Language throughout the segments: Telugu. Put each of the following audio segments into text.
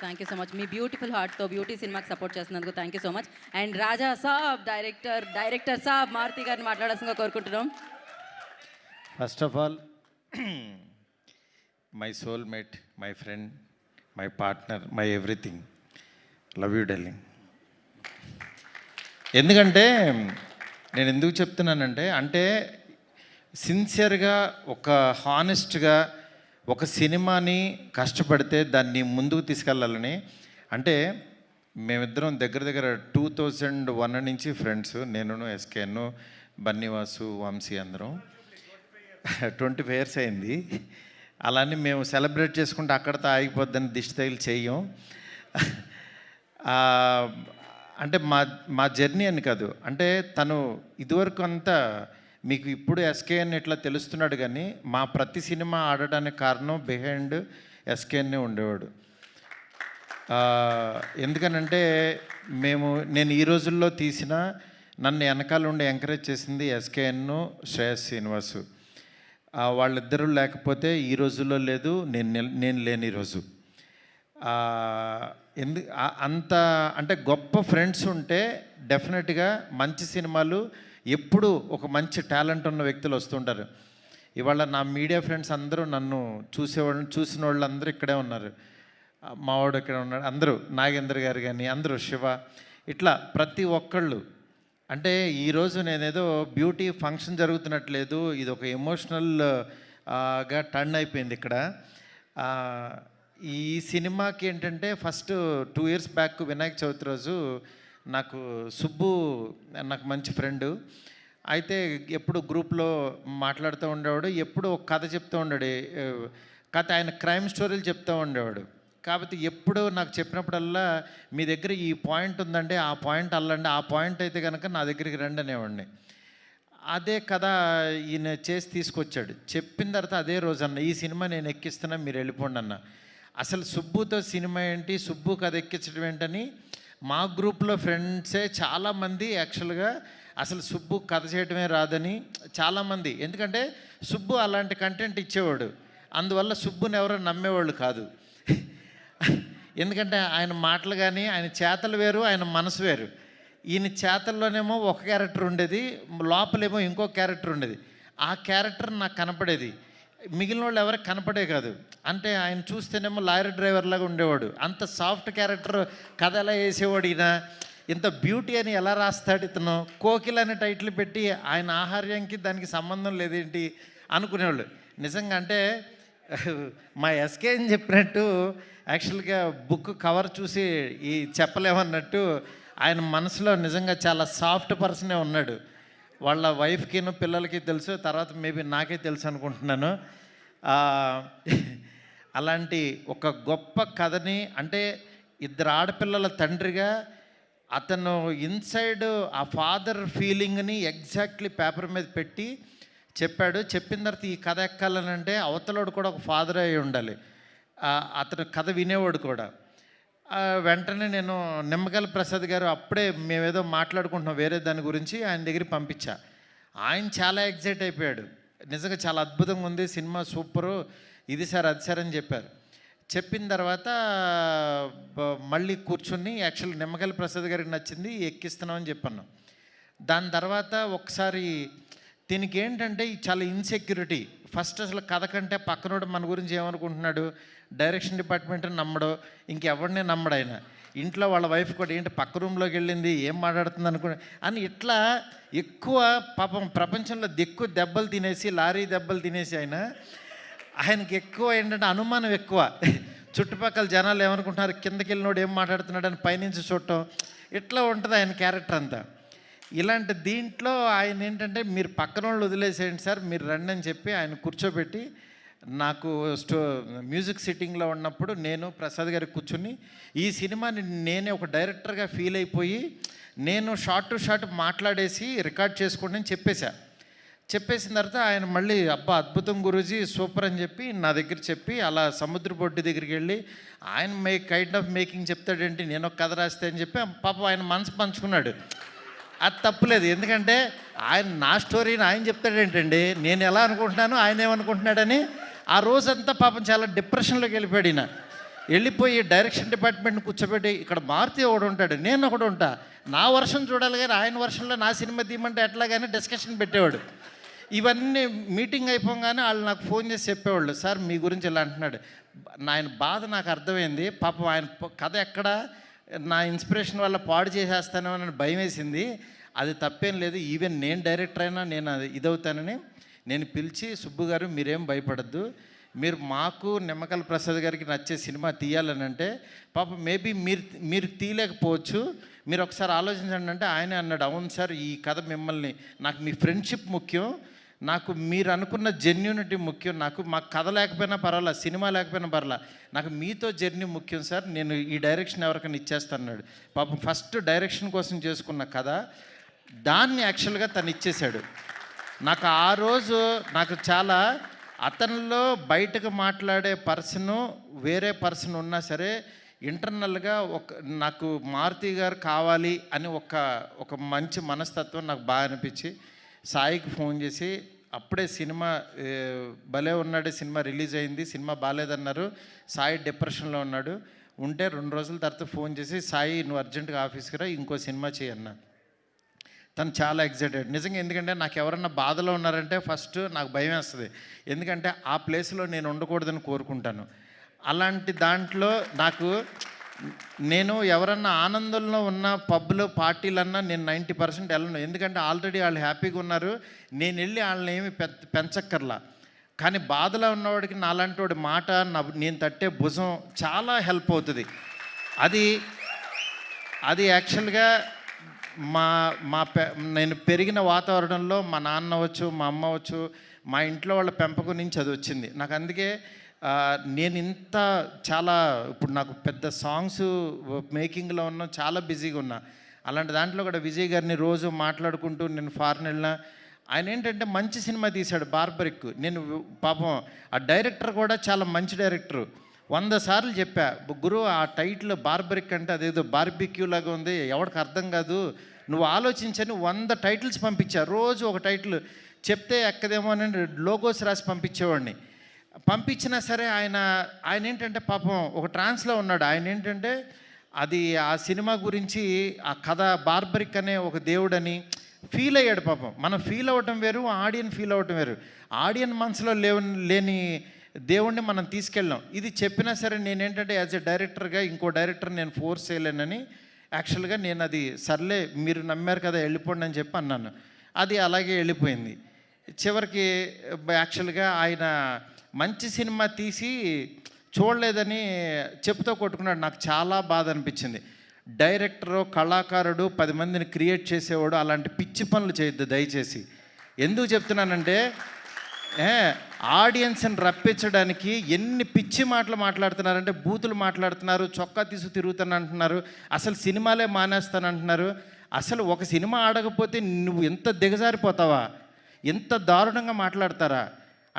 Thank you so much. మీ బ్యూటిఫుల్ హార్ట్తో బ్యూటీ సినిమాకి సపోర్ట్ చేస్తున్నందుకు thank you so much. And Raja Saab director saab Maruthi గారిని మాట్లాడాల్సిందిగా కోరుకుంటున్నాం. First of all my soulmate, my friend, my partner, my everything, love you darling. ఎందుకంటే నేను ఎందుకు చెప్తున్నానంటే, అంటే సిన్సియర్గా ఒక హానెస్ట్గా ఒక సినిమాని కష్టపడితే దాన్ని ముందుకు తీసుకెళ్ళాలని. అంటే మేమిద్దరం దగ్గర దగ్గర 2001 నుంచి ఫ్రెండ్స్, నేను ఎస్కేను, బన్నీవాసు, వంశీ అందరం 25 years అయింది. అలానే మేము సెలబ్రేట్ చేసుకుంటే అక్కడితో ఆగిపోద్దని దిష్టి తగిలి చెయ్యం. అంటే మా జర్నీ అని కాదు, అంటే తను ఇదివరకు అంతా మీకు ఇప్పుడు ఎస్కేఎన్ ఇట్లా తెలుస్తున్నాడు, కానీ మా ప్రతి సినిమా ఆడడానికి కారణం బిహైండ్ ఎస్కేఎన్నే ఉండేవాడు. ఎందుకనంటే నేను ఈ రోజుల్లో తీసిన నన్ను వెనకాల ఉండి ఎంకరేజ్ చేసింది ఎస్కేఎన్, శ్రేయస్ శ్రీనివాసు. వాళ్ళిద్దరూ లేకపోతే ఈ రోజుల్లో లేదు, నేను లేని ఈరోజు. అంత అంటే గొప్ప ఫ్రెండ్స్ ఉంటే డెఫినెట్గా మంచి సినిమాలు ఎప్పుడు ఒక మంచి టాలెంట్ ఉన్న వ్యక్తులు వస్తుంటారు. ఇవాళ నా మీడియా ఫ్రెండ్స్ అందరూ నన్ను చూసిన వాళ్ళు అందరూ ఇక్కడే ఉన్నారు. మావాడు ఇక్కడ ఉన్నాడు, అందరూ నాగేంద్ర గారు కానీ అందరూ, శివ, ఇట్లా ప్రతి ఒక్కళ్ళు. అంటే ఈరోజు నేనేదో బ్యూటీ ఫంక్షన్ జరుగుతున్నట్లేదు, ఇది ఒక ఎమోషనల్గా టర్న్ అయిపోయింది ఇక్కడ. ఈ సినిమాకి ఏంటంటే first 2 years back Vinayaka Chavithi రోజు నాకు సుబ్బు, నాకు మంచి ఫ్రెండు, అయితే ఎప్పుడు గ్రూప్లో మాట్లాడుతూ ఉండేవాడు, ఎప్పుడు ఒక కథ చెప్తూ ఉండాడు. కథ ఆయన క్రైమ్ స్టోరీలు చెప్తూ ఉండేవాడు. కాబట్టి ఎప్పుడు నాకు చెప్పినప్పుడల్లా మీ దగ్గర ఈ పాయింట్ ఉందంటే ఆ పాయింట్ అల్లండి, ఆ పాయింట్ అయితే కనుక నా దగ్గరికి రండి అనేవాడిని. అదే కథ ఈయన చేసి తీసుకొచ్చాడు. చెప్పిన తర్వాత అదే రోజు అన్న, ఈ సినిమా నేను ఎక్కిస్తున్నా, మీరు వెళ్ళిపోండి అన్న. అసలు సుబ్బుతో సినిమా ఏంటి, సుబ్బు కథ ఎక్కించడం ఏంటని మా గ్రూప్లో ఫ్రెండ్సే చాలామంది యాక్చువల్గా అసలు సుబ్బు కథ చేయడమే రాదని చాలామంది, ఎందుకంటే సుబ్బు అలాంటి కంటెంట్ ఇచ్చేవాడు, అందువల్ల సుబ్బుని ఎవరో నమ్మేవాళ్ళు కాదు. ఎందుకంటే ఆయన మాటలు కానీ ఆయన చేతలు వేరు, ఆయన మనసు వేరు. ఈయన చేతల్లోనేమో ఒక క్యారెక్టర్ ఉండేది, లోపలేమో ఇంకో క్యారెక్టర్ ఉండేది. ఆ క్యారెక్టర్ నాకు కనపడేది, మిగిలిన వాళ్ళు ఎవరికి కనపడే కాదు. అంటే ఆయన చూస్తేనేమో లారీ డ్రైవర్ లాగా ఉండేవాడు, అంత సాఫ్ట్ క్యారెక్టర్. కథ ఎలా వేసేవాడు ఈయన, ఇంత బ్యూటీ అని ఎలా రాస్తాడు ఇతను, కోకిల్ అనే టైటిల్ పెట్టి ఆయన ఆహార్యానికి దానికి సంబంధం లేదేంటి అనుకునేవాళ్ళు. నిజంగా అంటే మా ఎస్కే అని చెప్పినట్టు యాక్చువల్గా బుక్ కవర్ చూసి ఈ చెప్పలేమన్నట్టు ఆయన మనసులో నిజంగా చాలా సాఫ్ట్ పర్సనే ఉన్నాడు. వాళ్ళ వైఫ్కిను పిల్లలకి తెలుసు, తర్వాత మేబీ నాకే తెలుసు అనుకుంటున్నాను. అలాంటి ఒక గొప్ప కథని, అంటే ఇద్దరు ఆడపిల్లల తండ్రిగా అతను ఇన్సైడ్ ఆ ఫాదర్ ఫీలింగ్ని ఎగ్జాక్ట్లీ పేపర్ మీద పెట్టి చెప్పాడు. చెప్పిన తర్వాత ఈ కథ ఎక్కాలనంటే అవతలోడు కూడా ఒక ఫాదర్ అయి ఉండాలి, అతను కథ వినేవాడు కూడా. వెంటనే నేను నిమ్మగల ప్రసాద్ గారు, అప్పుడే మేమేదో మాట్లాడుకుంటున్నాం వేరే దాని గురించి, ఆయన దగ్గరికి పంపించా. ఆయన చాలా ఎగ్జైట్ అయిపోయాడు, నిజంగా చాలా అద్భుతంగా ఉంది సినిమా, సూపరు, ఇది సార్ అది సార్ అని చెప్పారు. చెప్పిన తర్వాత మళ్ళీ కూర్చుని యాక్చువల్ నిమ్మగల ప్రసాద్ గారికి నచ్చింది, ఎక్కిస్తున్నామని చెప్పాను. దాని తర్వాత ఒకసారి దీనికి ఏంటంటే చాలా ఇన్సెక్యూరిటీ. ఫస్ట్ అసలు కథ కంటే పక్కనోడు మన గురించి ఏమనుకుంటున్నాడు, డైరెక్షన్ డిపార్ట్మెంట్ నమ్మడు, ఇంకెవరినే నమ్మడు ఆయన. ఇంట్లో వాళ్ళ వైఫ్ కూడా ఏంటి పక్క రూమ్లోకి వెళ్ళింది, ఏం మాట్లాడుతుంది అనుకుని అని ఇట్లా ఎక్కువ పాపం ప్రపంచంలో ఎక్కువ దెబ్బలు తినేసి, లారీ దెబ్బలు తినేసి ఆయనకి ఎక్కువ ఏంటంటే అనుమానం ఎక్కువ. చుట్టుపక్కల జనాలు ఏమనుకుంటున్నారు, కిందకి వెళ్ళినోడు ఏం మాట్లాడుతున్నాడు అని పైనుంచి చూడటం, ఇట్లా ఉంటుంది ఆయన క్యారెక్టర్ అంతా. ఇలాంటి దీంట్లో ఆయన ఏంటంటే మీరు పక్కన వాళ్ళు వదిలేసేయండి సార్, మీరు రండి అని చెప్పి ఆయన కూర్చోబెట్టి, నాకు మ్యూజిక్ సిట్టింగ్లో ఉన్నప్పుడు నేను ప్రసాద్ గారికి కూర్చుని ఈ సినిమాని నేనే ఒక డైరెక్టర్గా ఫీల్ అయిపోయి నేను షార్ట్ టు షార్ట్ మాట్లాడేసి రికార్డ్ చేసుకోండి అని చెప్పేసిన తర్వాత ఆయన మళ్ళీ అబ్బా అద్భుతం గురూజీ సూపర్ అని చెప్పి నా దగ్గర చెప్పి, అలా సముద్ర బొడ్డు దగ్గరికి వెళ్ళి ఆయన కైండ్ ఆఫ్ మేకింగ్ చెప్తాడేంటి, నేను ఒక కథ రాస్తే అని చెప్పి పాపం ఆయన మనసు పంచుకున్నాడు. అది తప్పులేదు, ఎందుకంటే ఆయన నా స్టోరీని ఆయన చెప్తాడేంటండి, నేను ఎలా అనుకుంటున్నాను ఆయన ఏమనుకుంటున్నాడని ఆ రోజంతా పాపం చాలా డిప్రెషన్లోకి వెళ్ళిపోయాడు ఈయన. వెళ్ళిపోయి డైరెక్షన్ డిపార్ట్మెంట్ని కూర్చోబెట్టి ఇక్కడ మారుతి ఒకడు ఉంటాడు, నేను ఒకడు ఉంటా, నా వర్షం చూడాలి కానీ ఆయన వర్షంలో నా సినిమా తీయమంటే ఎట్లాగానే డిస్కషన్ పెట్టేవాడు. ఇవన్నీ మీటింగ్ అయిపోగానే వాళ్ళు నాకు ఫోన్ చేసి చెప్పేవాళ్ళు, సార్ మీ గురించి ఇలా అంటున్నాడు. ఆయన బాధ నాకు అర్థమైంది. పాపం ఆయన కథ ఎక్కడ నా ఇన్స్పిరేషన్ వల్ల పాడు చేసేస్తానో అని భయం వేసింది. అది తప్పేం లేదు, ఈవెన్ నేను డైరెక్టర్ అయినా నేను అది ఇదవుతానని నేను పిలిచి, సుబ్బు గారు మీరేం భయపడద్దు, మీరు మాకు నిమ్మకల్ ప్రసాద్ గారికి నచ్చే సినిమా తీయాలని అంటే, పాపం మేబీ మీరు తీయలేకపోవచ్చు, మీరు ఒకసారి ఆలోచించండి అంటే ఆయనే అన్నాడు, అవును సార్ ఈ కథ మిమ్మల్ని, నాకు మీ ఫ్రెండ్షిప్ ముఖ్యం, నాకు మీరు అనుకున్న జెన్యూనిటీ ముఖ్యం, నాకు మాకు కథ లేకపోయినా పర్వాలా, సినిమా లేకపోయినా పర్వాలా, నాకు మీతో జర్నీ ముఖ్యం సార్, నేను ఈ డైరెక్షన్ ఎవరికైనా ఇచ్చేస్తాన్నాడు. పాపం ఫస్ట్ డైరెక్షన్ కోసం చేసుకున్న కథ దాన్ని యాక్చువల్గా తను ఇచ్చేశాడు. నాకు ఆ రోజు నాకు చాలా, అతనిలో బయటకు మాట్లాడే పర్సను వేరే పర్సన్ ఉన్నా సరే ఇంటర్నల్గా నాకు మారుతి గారు కావాలి అని ఒక మంచి మనస్తత్వం నాకు బాగా అనిపించి సాయికి ఫోన్ చేసి, అప్పుడే సినిమా భలే ఉన్నాడు సినిమా రిలీజ్ అయింది, సినిమా బాగాలేదన్నారు, సాయి డిప్రెషన్లో ఉన్నాడు, ఉంటే 2 రోజుల తర్వాత ఫోన్ చేసి, సాయి నువ్వు అర్జెంటుగా ఆఫీస్కి రా, ఇంకో సినిమా చేయన్నా. తను చాలా ఎగ్జైటెడ్ నిజంగా, ఎందుకంటే నాకు ఎవరన్నా బాధలో ఉన్నారంటే ఫస్ట్ నాకు భయం వేస్తుంది, ఎందుకంటే ఆ ప్లేస్లో నేను ఉండకూడదని కోరుకుంటాను. అలాంటి దాంట్లో నేను ఎవరన్నా ఆనందంలో ఉన్న పబ్లో పార్టీలన్నా నేను 90% వెళ్ళను, ఎందుకంటే ఆల్రెడీ వాళ్ళు హ్యాపీగా ఉన్నారు, నేను వెళ్ళి వాళ్ళని ఏమి పెంచక్కర్లా. కానీ బాధలో ఉన్నవాడికి నాలాంటి వాడి మాట, నేను తట్టే భుజం చాలా హెల్ప్ అవుతుంది. అది యాక్చువల్గా నేను పెరిగిన వాతావరణంలో మా నాన్న అవ్వచ్చు, మా అమ్మ అవ్వచ్చు, మా ఇంట్లో వాళ్ళ పెంపకం నుంచి అది వచ్చింది నాకు. అందుకే నేను చాలా ఇప్పుడు నాకు పెద్ద సాంగ్స్ మేకింగ్లో ఉన్నా, చాలా బిజీగా ఉన్నా. అలాంటి దాంట్లో కూడా విజయ్ గారిని రోజు మాట్లాడుకుంటూ నేను ఫారెన్ వెళ్ళినా, ఆయన ఏంటంటే మంచి సినిమా తీశాడు బార్బరిక్. నేను పాపం ఆ డైరెక్టర్ కూడా చాలా మంచి డైరెక్టరు, 100 సార్లు చెప్పా, గురు ఆ టైటిల్ బార్బరిక్ అంటే అదేదో బార్బిక్యూ లాగా ఉంది, ఎవరికి అర్థం కాదు, నువ్వు ఆలోచించని 100 టైటిల్స్ పంపించా, రోజు ఒక టైటిల్ చెప్తే ఎక్కదేమో అని లోగోస్ రాసి పంపించేవాడిని. పంపించినా సరే ఆయన ఏంటంటే పాపం ఒక ట్రాన్స్లో ఉన్నాడు. ఆయన ఏంటంటే అది ఆ సినిమా గురించి ఆ కథ బార్బరిక్ అనే ఒక దేవుడని ఫీల్ అయ్యాడు. పాపం మనం ఫీల్ అవ్వటం వేరు, ఆడియన్ ఫీల్ అవ్వటం వేరు. ఆడియన్ మనసులో లేని దేవుణ్ణి మనం తీసుకెళ్ళాం. ఇది చెప్పినా సరే నేనేంటంటే యాజ్ ఎ డైరెక్టర్గా ఇంకో డైరెక్టర్ నేను ఫోర్స్ చేయలేనని యాక్చువల్గా నేను అది సర్లే మీరు నమ్మారు కదా వెళ్ళిపోండి అని చెప్పి అన్నాను. అది అలాగే వెళ్ళిపోయింది. చివరికి యాక్చువల్గా ఆయన మంచి సినిమా తీసి చూడలేదని చెప్పుతో కొట్టుకున్నాడు. నాకు చాలా బాధ అనిపించింది. డైరెక్టరు, కళాకారుడు 10 మందిని క్రియేట్ చేసేవాడు అలాంటి పిచ్చి పనులు చేయొద్దు దయచేసి. ఎందుకు చెప్తున్నానంటే ఆడియన్స్ని రప్పించడానికి ఎన్ని పిచ్చి మాటలు మాట్లాడుతున్నారంటే, బూతులు మాట్లాడుతున్నారు, చొక్కా తీసు తిరుగుతాను అంటున్నారు, అసలు సినిమాలే మానేస్తానంటున్నారు. అసలు ఒక సినిమా ఆడకపోతే నువ్వు ఎంత దిగజారిపోతావా, ఎంత దారుణంగా మాట్లాడతారా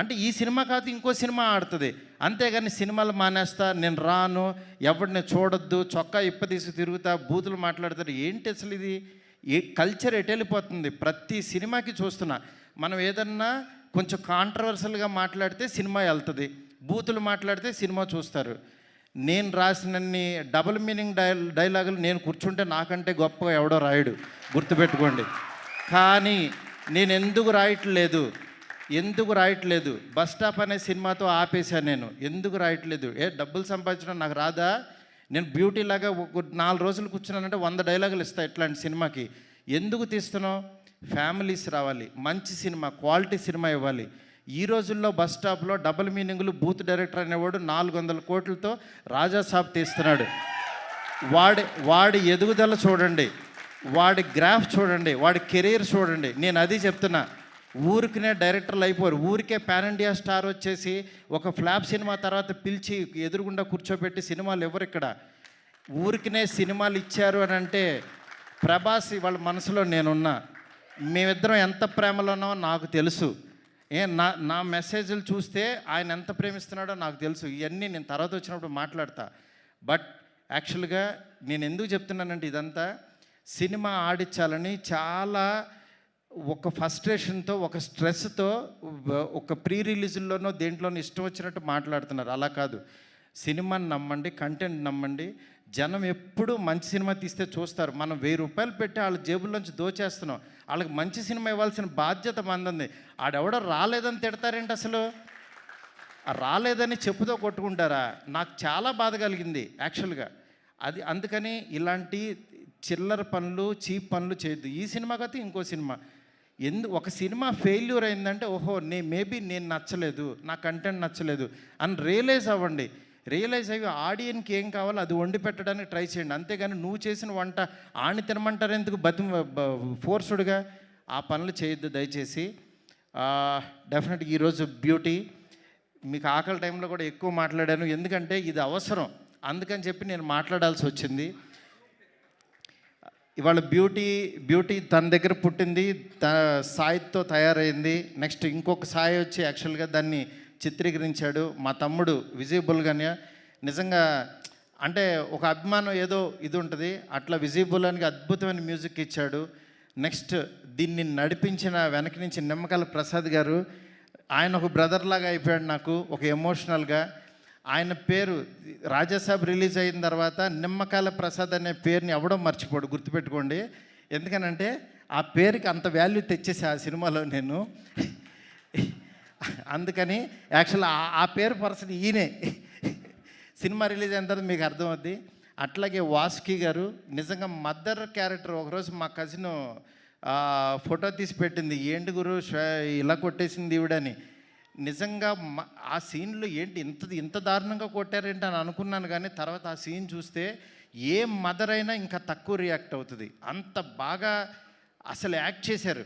అంటే, ఈ సినిమా కాదు ఇంకో సినిమా ఆడుతుంది, అంతేగాని సినిమాలు మానేస్తా, నేను రాను, ఎవరిని చూడొద్దు, చొక్కా ఇప్పదీసి తిరుగుతా, బూతులు మాట్లాడతారు. ఏంటి అసలు ఇది? ఏ కల్చర్ ఎటు వెళ్ళిపోతుంది? ప్రతి సినిమాకి చూస్తున్నా, మనం ఏదన్నా కొంచెం కాంట్రవర్సల్గా మాట్లాడితే సినిమా వెళ్తుంది, బూతులు మాట్లాడితే సినిమా చూస్తారు. నేను రాసినన్ని డబుల్ మీనింగ్ డైలాగులు నేను కూర్చుంటే నాకంటే గొప్పగా ఎవడో రాయడు, గుర్తుపెట్టుకోండి. కానీ నేను ఎందుకు రాయట్లేదు? బస్ స్టాప్ అనే సినిమాతో ఆపేశాను నేను. ఎందుకు రాయట్లేదు? డబ్బులు సంపాదించడం నాకు రాదా? నేను బ్యూటీ లాగా 4 రోజులు కూర్చున్నానంటే 100 డైలాగులు ఇస్తాను ఇట్లాంటి సినిమాకి. ఎందుకు తీస్తున్నావు? ఫ్యామిలీస్ రావాలి, మంచి సినిమా, క్వాలిటీ సినిమా ఇవ్వాలి. ఈ రోజుల్లో బస్ స్టాప్లో డబుల్ మీనింగ్లు, బూత్ డైరెక్టర్ అనేవాడు 400 కోట్లతో రాజాసాబ్ తీస్తున్నాడు. వాడి ఎదుగుదల చూడండి, వాడి గ్రాఫ్ చూడండి, వాడి కెరీర్ చూడండి. నేను అది చెప్తున్నా, ఊరికినే డైరెక్టర్లు అయిపోరు. ఊరికే పాన్ ఇండియా స్టార్ వచ్చేసి ఒక ఫ్లాప్ సినిమా తర్వాత పిలిచి ఎదురుగుండా కూర్చోబెట్టి సినిమాలు ఎవరు ఇక్కడ? ఊరికినే సినిమాలు ఇచ్చారు అని అంటే, ప్రభాస్ వాళ్ళ మనసులో నేనున్నా, మేమిద్దరం ఎంత ప్రేమలో ఉన్నామో నాకు తెలుసు. నా మెసేజ్లు చూస్తే ఆయన ఎంత ప్రేమిస్తున్నాడో నాకు తెలుసు. ఇవన్నీ నేను తర్వాత వచ్చినప్పుడు మాట్లాడతా. బట్ యాక్చువల్గా నేను ఎందుకు చెప్తున్నానంటే, ఇదంతా సినిమా ఆడించాలని చాలా ఒక ఫ్రస్ట్రేషన్తో, ఒక స్ట్రెస్తో, ఒక ప్రీ రిలీజుల్లోనో దేంట్లోనో ఇష్టం వచ్చినట్టు మాట్లాడుతున్నారు. అలా కాదు, సినిమాని నమ్మండి, కంటెంట్ నమ్మండి. జనం ఎప్పుడు మంచి సినిమా తీస్తే చూస్తారు. మనం 1000 రూపాయలు పెట్టి వాళ్ళ జేబుల్లోంచి దోచేస్తున్నాం. వాళ్ళకి మంచి సినిమా ఇవ్వాల్సిన బాధ్యత మంది. ఆడెవడో రాలేదని తిడతారేంటి అసలు? రాలేదని చెప్పుతో కొట్టుకుంటారా? నాకు చాలా బాధ కలిగింది యాక్చువల్గా. అది అందుకని ఇలాంటి చిల్లర పనులు, చీప్ పనులు చేయొద్దు. ఈ సినిమా కాకపోతే ఇంకో సినిమా. ఒక సినిమా ఫెయిల్యూర్ అయిందంటే ఓహో మేబీ నేను నచ్చలేదు, నా కంటెంట్ నచ్చలేదు అని రియలైజ్ అవ్వండి. రియలైజ్ అయ్యి ఆడియన్కి ఏం కావాలో అది వండి పెట్టడానికి ట్రై చేయండి. అంతేగాని నువ్వు చేసిన వంట ఆని తినమంటారు ఎందుకు? ఫోర్స్డ్గా ఆ పనులు చేయొద్దు దయచేసి. డెఫినెట్గా ఈరోజు బ్యూటీ, మీకు ఆకలి టైంలో కూడా ఎక్కువ మాట్లాడాను, ఎందుకంటే ఇది అవసరం. అందుకని చెప్పి నేను మాట్లాడాల్సి వచ్చింది. ఇవాళ బ్యూటీ తన దగ్గర పుట్టింది, సాయితో తయారైంది. నెక్స్ట్ ఇంకొక సాయి వచ్చి యాక్చువల్గా దాన్ని చిత్రీకరించాడు మా తమ్ముడు విజయబుల్గానే. నిజంగా అంటే ఒక అభిమానం ఏదో ఇది ఉంటుంది, అట్లా విజయబుల్గానికి అద్భుతమైన మ్యూజిక్ ఇచ్చాడు. నెక్స్ట్ దీన్ని నడిపించిన వెనక నుంచి నిమ్మకాయల ప్రసాద్ గారు, ఆయన ఒక బ్రదర్ లాగా అయిపోయాడు నాకు, ఒక ఎమోషనల్గా. ఆయన పేరు రాజాసాబ్ రిలీజ్ అయిన తర్వాత నిమ్మకాయల ప్రసాద్ అనే పేరుని ఎవడో మర్చిపోడు, గుర్తుపెట్టుకోండి. ఎందుకనంటే ఆ పేరుకి అంత వాల్యూ తెచ్చేసి ఆ సినిమాలో నేను. అందుకని యాక్చువల్ ఆ పేరు పర్సన్ ఈయనే. సినిమా రిలీజ్ అయిన తర్వాత మీకు అర్థమవుద్ది. అట్లాగే వాసుకి గారు నిజంగా మదర్ క్యారెక్టర్. ఒకరోజు మా కజిన్ ఫోటో తీసి పెట్టింది, ఏంటి గురు ఇలా కొట్టేసింది ఈవిడని. నిజంగా ఆ సీన్లో ఏంటి ఇంత దారుణంగా కొట్టారేంటి అని అనుకున్నాను. కానీ తర్వాత ఆ సీన్ చూస్తే ఏ మదర్ అయినా ఇంకా తక్కువ రియాక్ట్ అవుతుంది, అంత బాగా అసలు యాక్ట్ చేశారు.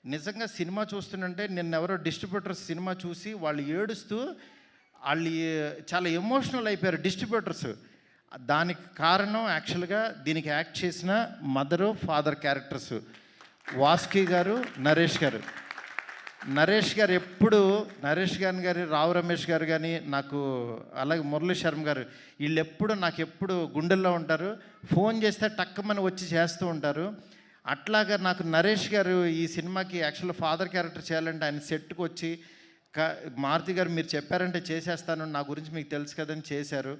నిజంగా సినిమా చూస్తుంటే నిన్నెవరో డిస్ట్రిబ్యూటర్స్ సినిమా చూసి వాళ్ళు ఏడుస్తూ వాళ్ళు చాలా ఎమోషనల్ అయిపోయారు డిస్ట్రిబ్యూటర్స్. దానికి కారణం యాక్చువల్గా దీనికి యాక్ట్ చేసిన మదరు ఫాదర్ క్యారెక్టర్స్ వాసుకి గారు, నరేష్ గారు ఎప్పుడు గారు రావు రమేష్ గారు కానీ నాకు, అలాగే మురళీ శర్మ గారు, వీళ్ళు ఎప్పుడు నాకు ఎప్పుడు గుండెల్లో ఉంటారు. ఫోన్ చేస్తే టక్కమని వచ్చి చేస్తూ ఉంటారు. అట్లాగా నాకు నరేష్ గారు ఈ సినిమాకి యాక్చువల్ ఫాదర్ క్యారెక్టర్ చేయాలంటే ఆయన సెట్కి వచ్చి మారుతి గారు మీరు చెప్పారంటే చేసేస్తాను, నా గురించి మీకు తెలుసు కదని చేశారు.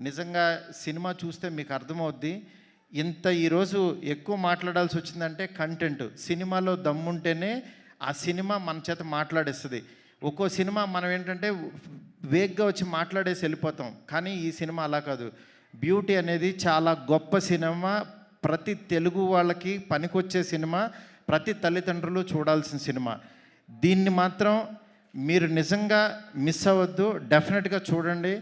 నిజంగా సినిమా చూస్తే మీకు అర్థమవుద్ది. ఈరోజు ఎక్కువ మాట్లాడాల్సి వచ్చిందంటే కంటెంట్. సినిమాలో దమ్ముంటేనే ఆ సినిమా మన చేత మాట్లాడేస్తుంది. ఒక్కో సినిమా మనం ఏంటంటే వేగ్గా వచ్చి మాట్లాడేసి వెళ్ళిపోతాం, కానీ ఈ సినిమా అలా కాదు. బ్యూటీ అనేది చాలా గొప్ప సినిమా, ప్రతి తెలుగు వాళ్ళకి పనికొచ్చే సినిమా, ప్రతి తల్లిదండ్రులు చూడాల్సిన సినిమా. దీన్ని మాత్రం మీరు నిజంగా మిస్ అవ్వద్దు, డెఫినెట్గా చూడండి.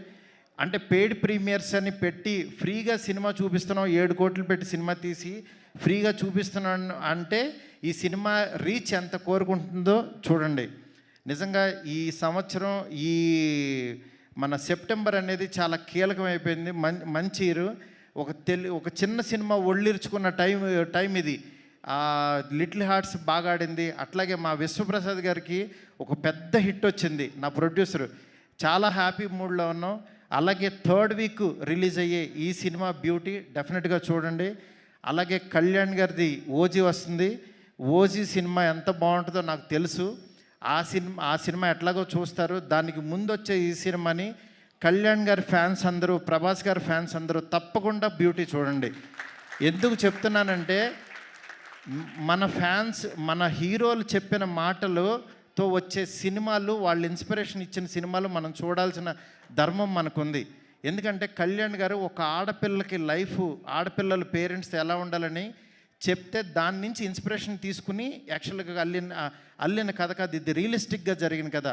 అంటే పెయిడ్ ప్రీమియర్స్ అని పెట్టి ఫ్రీగా సినిమా చూపిస్తున్నాం, 7 కోట్లు పెట్టి సినిమా తీసి ఫ్రీగా చూపిస్తున్నాను అంటే ఈ సినిమా రీచ్ ఎంత కోరుకుంటుందో చూడండి. నిజంగా ఈ సంవత్సరం మన సెప్టెంబర్ అనేది చాలా కీలకమైపోయింది, మంచి ఇయర్. ఒక చిన్న సినిమా ఒళ్ళిర్చుకున్న టైం ఇది. లిటిల్ హార్ట్స్ బాగా ఆడింది. అట్లాగే మా విశ్వప్రసాద్ గారికి ఒక పెద్ద హిట్ వచ్చింది, నా ప్రొడ్యూసరు. చాలా హ్యాపీ మూడ్లో ఉన్నాం. అలాగే 3rd వీక్ రిలీజ్ అయ్యే ఈ సినిమా బ్యూటీ డెఫినెట్గా చూడండి. అలాగే కళ్యాణ్ గారిది ఓజీ వస్తుంది. ఓజీ సినిమా ఎంత బాగుంటుందో నాకు తెలుసు. ఆ సినిమా ఎట్లాగో చూస్తారు. దానికి ముందు వచ్చే ఈ సినిమాని కళ్యాణ్ గారి ఫ్యాన్స్ అందరూ, ప్రభాస్ గారి ఫ్యాన్స్ అందరూ తప్పకుండా బ్యూటీ చూడండి. ఎందుకు చెప్తున్నానంటే మన ఫ్యాన్స్, మన హీరోలు చెప్పిన మాటలతో వచ్చే సినిమాలు, వాళ్ళు ఇన్స్పిరేషన్ ఇచ్చిన సినిమాలు మనం చూడాల్సిన ధర్మం మనకుంది. ఎందుకంటే కళ్యాణ్ గారు ఒక ఆడపిల్లకి ఆడపిల్లల పేరెంట్స్ ఎలా ఉండాలని చెప్తే దాని నుంచి ఇన్స్పిరేషన్ తీసుకుని యాక్చువల్గా అల్లిన కథ కాదు ఇది, రియలిస్టిక్గా జరిగిన కథ.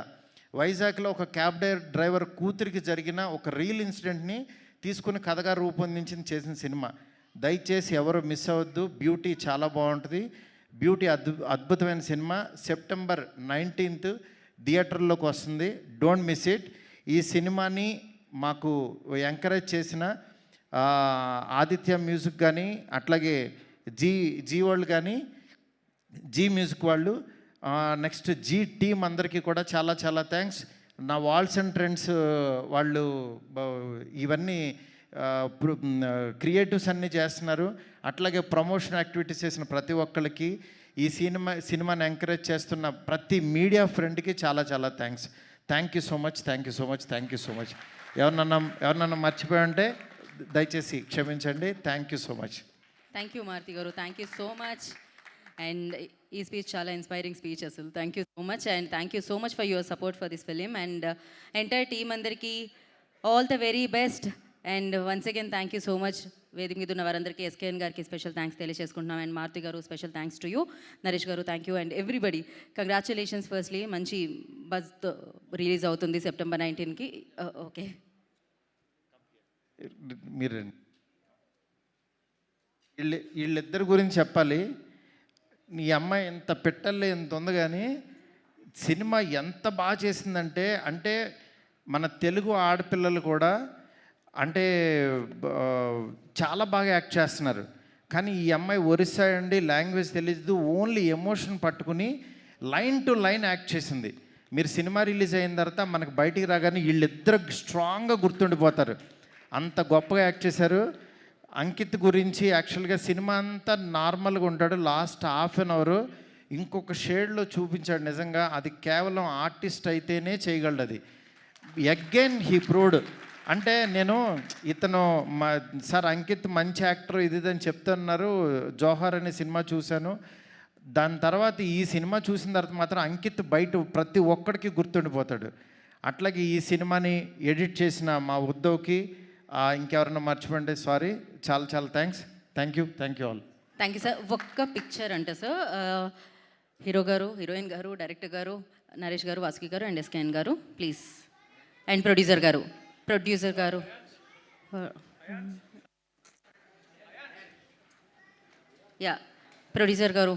వైజాగ్లో ఒక క్యాబ్ డ్రైవర్ కూతురికి జరిగిన ఒక రియల్ ఇన్సిడెంట్ని తీసుకుని కథగా రూపొందించి చేసిన సినిమా. దయచేసి ఎవరు మిస్ అవ్వద్దు, బ్యూటీ చాలా బాగుంటుంది. బ్యూటీ అద్భుతమైన సినిమా. సెప్టెంబర్ 19th థియేటర్లోకి వస్తుంది, డోంట్ మిస్ ఇట్. ఈ సినిమాని మాకు ఎంకరేజ్ చేసిన ఆదిత్య మ్యూజిక్ కానీ, అట్లాగే జీ వరల్డ్ కానీ, జీ మ్యూజిక్ వాళ్ళు, నెక్స్ట్ జీ టీమ్ అందరికీ కూడా చాలా చాలా థ్యాంక్స్. నా వాల్స్ అండ్ ట్రెండ్స్ వాళ్ళు ఇవన్నీ క్రియేటివ్స్ అన్నీ చేస్తున్నారు. అట్లాగే ప్రమోషన్ యాక్టివిటీస్ చేసిన ప్రతి ఒక్కరికి, ఈ సినిమాని ఎంకరేజ్ చేస్తున్న ప్రతి మీడియా ఫ్రెండ్కి చాలా చాలా thanks. Thank you so much. ఎవరినన్నా మర్చిపోయి ఉంటే దయచేసి క్షమించండి. Thank you so much. Thank you Maruthi garu, thank you so much. And ఈ స్పీచ్ చాలా ఇన్స్పైరింగ్ స్పీచ్ అసలు. Thank you so much and thank you so much for your support for this film. And entire team అందరికీ all the very best. And once again thank you so much. వేదిక మీద ఉన్న వారందరికీ ఎస్కేఎన్ గారికి స్పెషల్ థ్యాంక్స్ తెలియజేసుకుంటున్నాం. And Maruthi garu special thanks to you. Naresh garu thank you. And everybody congratulations. Firstly మంచి బజ్తో రిలీజ్ అవుతుంది సెప్టెంబర్ 19కి. ఓకే, మీరు వీళ్ళిద్దరి గురించి చెప్పాలి. నీ అమ్మాయి ఎంత పెట్టల్లే ఎంత ఉంది, కానీ సినిమా ఎంత బాగా చేసిందంటే, అంటే మన తెలుగు ఆడపిల్లలు కూడా అంటే చాలా బాగా యాక్ట్ చేస్తున్నారు. కానీ ఈ అమ్మాయి ఒరిస్సా అండి, లాంగ్వేజ్ తెలియదు, ఓన్లీ ఎమోషన్ పట్టుకుని లైన్ టు లైన్ యాక్ట్ చేసింది. మీరు సినిమా రిలీజ్ అయిన తర్వాత మనకు బయటికి రాగానే వీళ్ళిద్దరు స్ట్రాంగ్గా గుర్తుండిపోతారు. అంత గొప్పగా యాక్ట్ చేశారు. అంకిత్ గురించి యాక్చువల్గా సినిమా అంతా నార్మల్గా ఉంటాడు, లాస్ట్ హాఫ్ అన్ అవర్ ఇంకొక షేడ్లో చూపించాడు. నిజంగా అది కేవలం ఆర్టిస్ట్ అయితేనే చేయగలడు. అది అగైన్ హీ ప్రూవ్డ్. అంటే నేను ఇతను సార్ అంకిత్ మంచి యాక్టర్ ఇది అని చెప్తున్నారు. జోహార్ అనే సినిమా చూశాను, దాని తర్వాత ఈ సినిమా చూసిన తర్వాత మాత్రం అంకిత్ బయట ప్రతి ఒక్కడికి గుర్తుండిపోతాడు. అట్లాగే ఈ సినిమాని ఎడిట్ చేసిన మా ఉద్దవ్కి, ఇంకెవరన్నా మర్చిపోండి సారీ, చాలా చాలా thanks. Thank you all. Thank you sir. ఒక్క పిక్చర్ అంటే సార్, హీరో గారు, హీరోయిన్ గారు, డైరెక్టర్ గారు, నరేష్ గారు, వాసుకి గారు అండ్ ఎస్కేఎన్ గారు ప్లీజ్. అండ్ ప్రొడ్యూసర్ గారు యా, ప్రొడ్యూసర్ గారు